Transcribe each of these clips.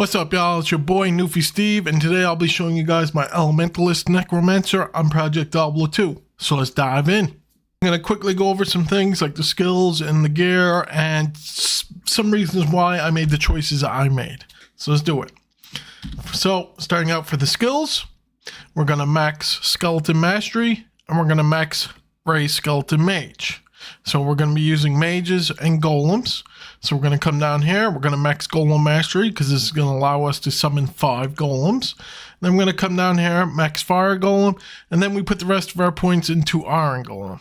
What's up, y'all? It's your boy Newfie Steve, and today I'll be showing you guys my Elementalist Necromancer on Project Diablo 2. So let's dive in. I'm going to quickly go over some things like the skills and the gear and some reasons why I made the choices I made. So let's do it. So starting out for the skills, we're going to max Skeleton Mastery and we're going to max Ray Skeleton Mage. So we're going to be using mages and golems. So we're going to come down here. We're going to max Golem Mastery because this is going to allow us to summon 5 golems. Then we're going to come down here, max Fire Golem, and then we put the rest of our points into Iron Golem.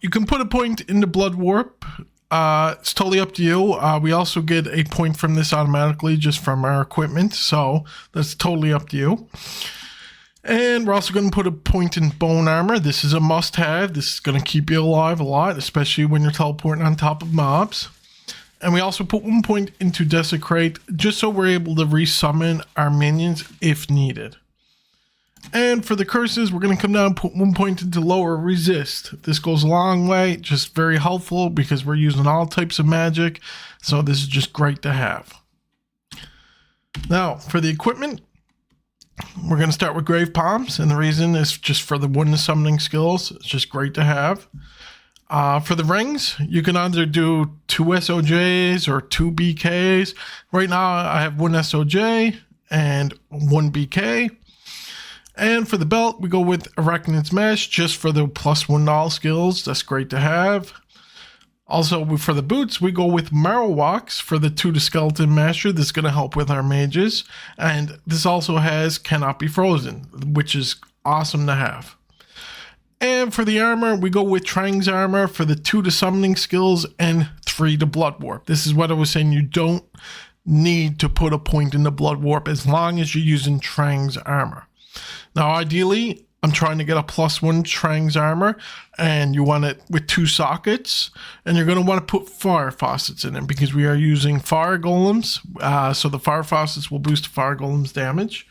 You can put a point into Blood Warp. It's totally up to you. We also get a point from this automatically just from our equipment. So that's totally up to you. And we're also going to put a point in Bone Armor. This is a must-have. This is going to keep you alive a lot, especially when you're teleporting on top of mobs. And we also put 1 point into Desecrate, just so we're able to resummon our minions if needed. And for the curses, we're going to come down and put 1 point into Lower Resist. This goes a long way, just very helpful because we're using all types of magic. So this is just great to have. Now, for the equipment, we're going to start with Grave Palms, and the reason is just for the one summoning skills. It's just great to have. For the rings, you can either do 2 SOJs or 2 BKs. Right now, I have 1 SOJ and 1 BK. And for the belt, we go with Arachnid's Mesh, just for the +1 all skills. That's great to have. Also, for the boots, we go with Marowaks for the 2 to Skeleton Master. This is going to help with our mages. And this also has Cannot Be Frozen, which is awesome to have. And for the armor, we go with Trang's Armor for the 2 to Summoning skills and 3 to Blood Warp. This is what I was saying. You don't need to put a point in the Blood Warp as long as you're using Trang's Armor. Now, ideally, I'm trying to get a +1 Trang's Armor, and you want it with 2 sockets, and you're going to want to put fire faucets in it because we are using fire golems, so the fire faucets will boost fire golems damage.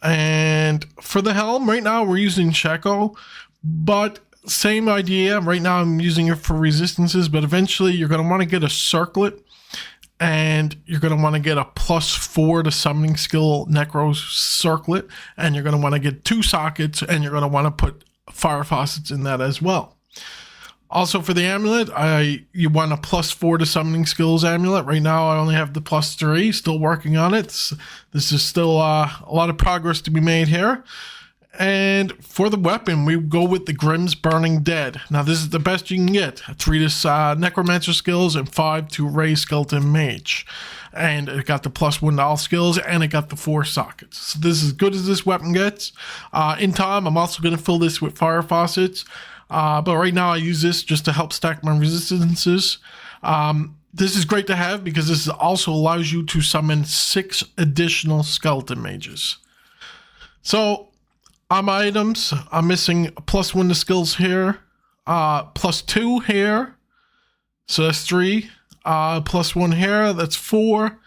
And for the helm, right now we're using Sheko, but same idea. Right now I'm using it for resistances, but eventually you're going to want to get a circlet, and you're going to want to get a +4 to summoning skill Necro circlet, and you're going to want to get 2 sockets, and you're going to want to put fire faucets in that as well. Also for the amulet, you want a +4 to summoning skills amulet. Right now I only have the +3, still working on it. This is still a lot of progress to be made here. And for the weapon, we go with the Grimm's Burning Dead. Now, this is the best you can get. 3 to Necromancer skills and 5 to Ray Skeleton Mage. And it got the +1 to all skills, and it got the 4 sockets. So this is as good as this weapon gets. In time, I'm also going to fill this with fire faucets. But right now, I use this just to help stack my resistances. This is great to have because this also allows you to summon 6 additional Skeleton Mages. So on my items, I'm missing a +1 to skills here, +2 here, so that's 3, +1 here, that's 4,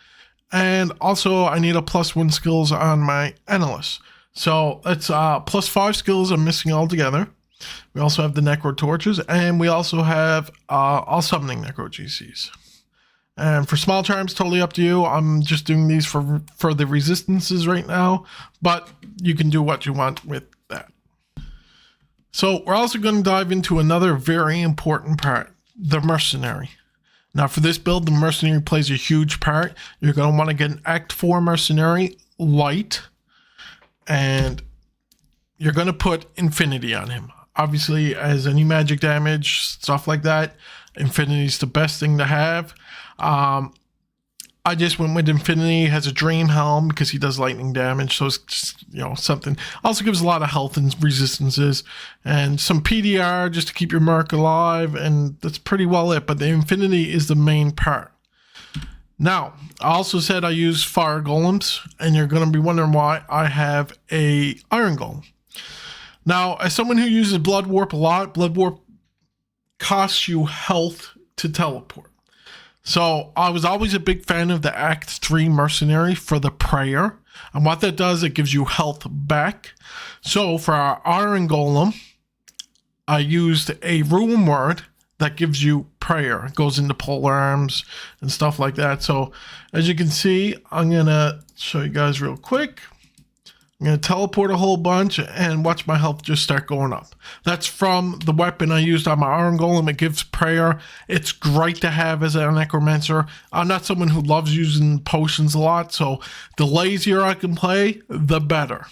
and also I need a +1 skills on my Analyst. So that's +5 skills I'm missing altogether. We also have the Necro Torches, and we also have all summoning Necro GCs. And for small charms, totally up to you. I'm just doing these for the resistances right now, but you can do what you want with that. So we're also going to dive into another very important part, the Mercenary. Now for this build, the Mercenary plays a huge part. You're going to want to get an Act 4 Mercenary light, and you're going to put Infinity on him. Obviously, as any magic damage, stuff like that, Infinity is the best thing to have. I just went with Infinity. Has a Dream Helm because he does lightning damage, so it's just, something. Also gives a lot of health and resistances, and some PDR just to keep your Merc alive, and that's pretty well it. But the Infinity is the main part. Now, I also said I use Fire Golems, and you're going to be wondering why I have a Iron Golem. Now, as someone who uses Blood Warp a lot, Blood Warp costs you health to teleport. So I was always a big fan of the Act 3 Mercenary for the prayer. And what that does, it gives you health back. So for our Iron Golem, I used a Ruin Word that gives you prayer. It goes into pole arms and stuff like that. So as you can see, I'm gonna show you guys real quick. I'm going to teleport a whole bunch and watch my health just start going up. That's from the weapon I used on my Iron Golem. It gives prayer. It's great to have as a necromancer. I'm not someone who loves using potions a lot, so the lazier I can play, the better.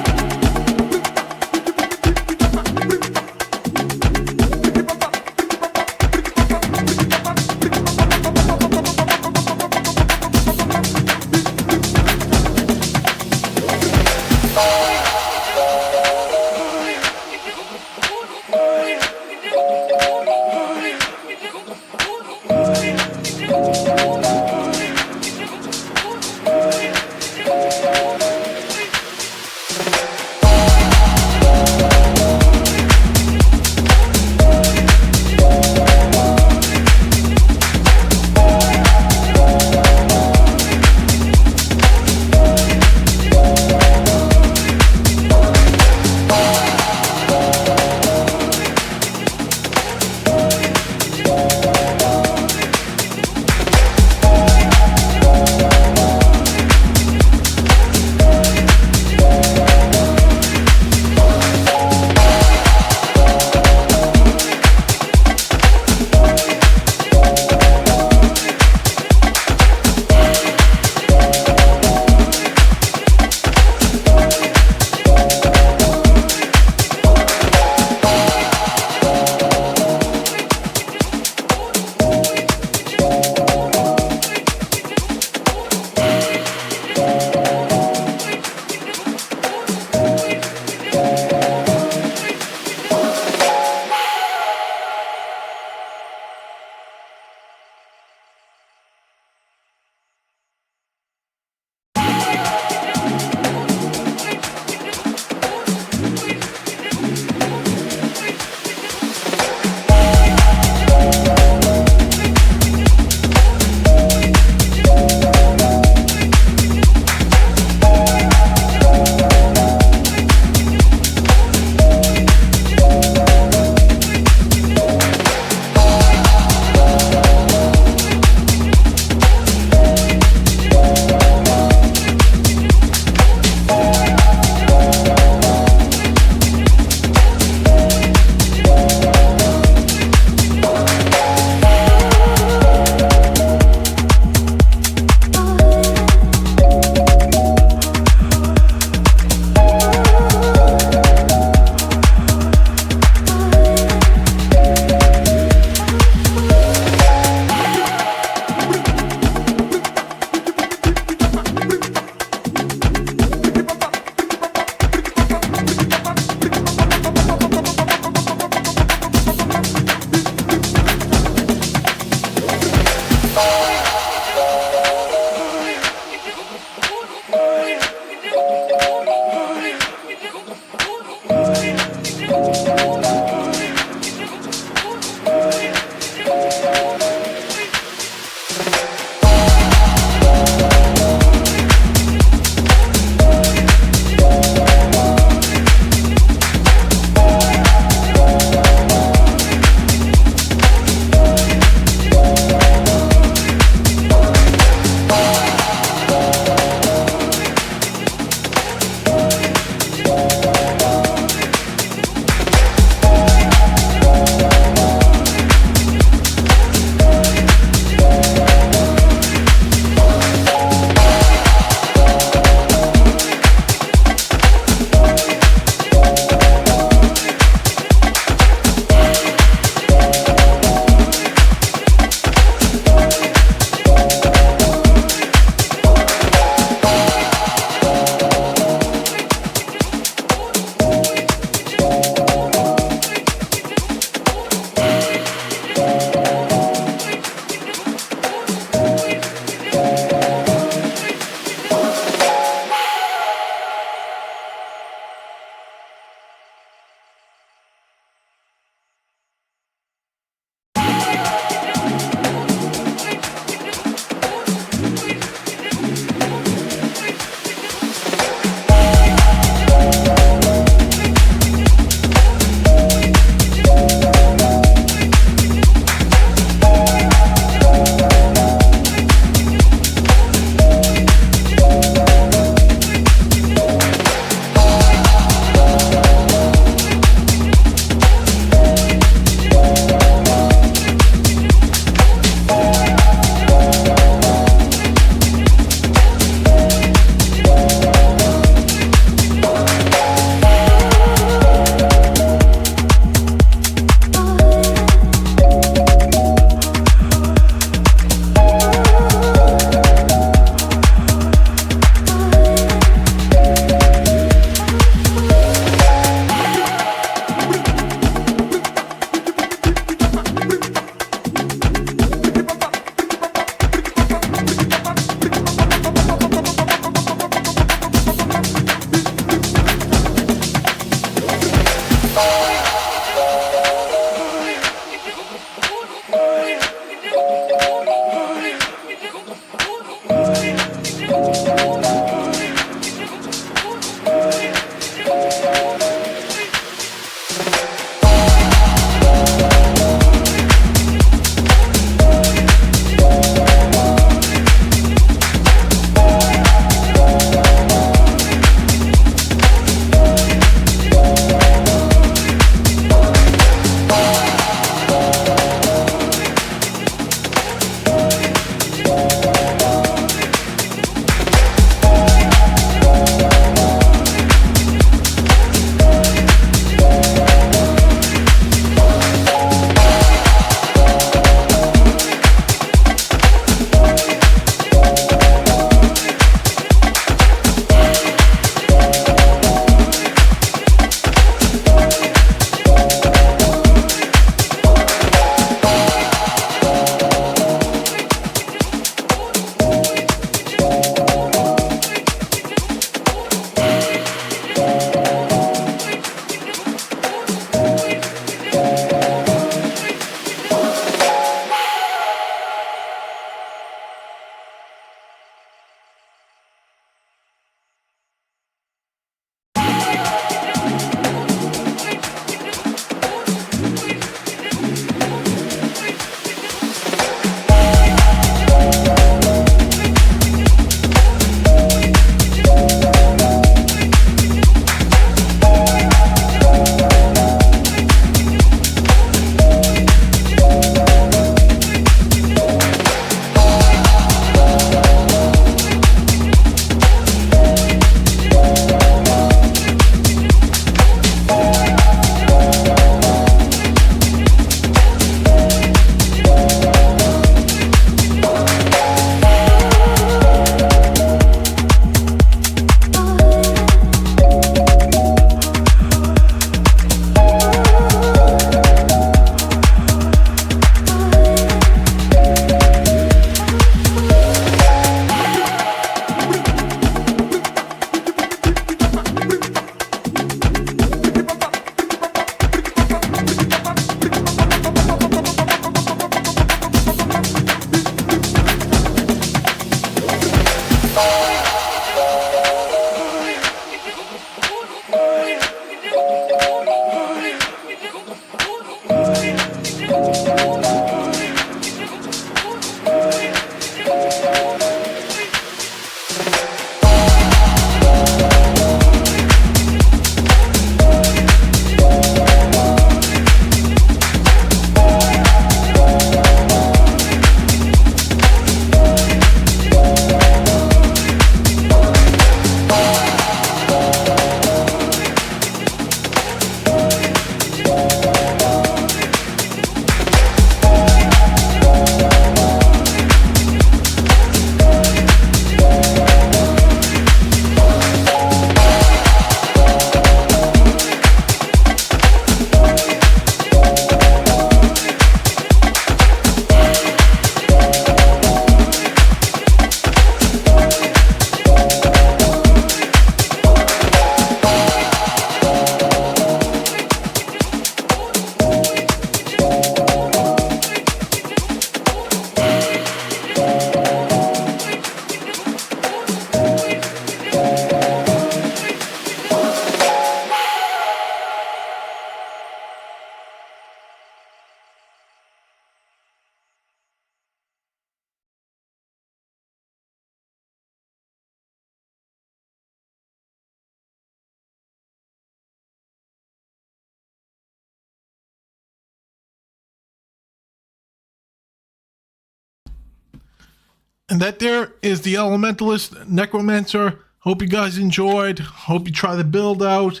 And that there is the Elementalist Necromancer. Hope you guys enjoyed. Hope you try the build out.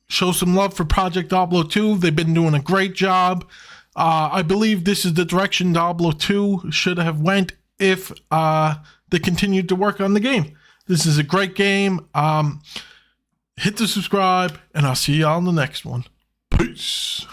Show some love for Project Diablo 2. They've been doing a great job. I believe this is the direction Diablo 2 should have went if they continued to work on the game. This is a great game. Hit the subscribe, and I'll see y'all in the next one. Peace.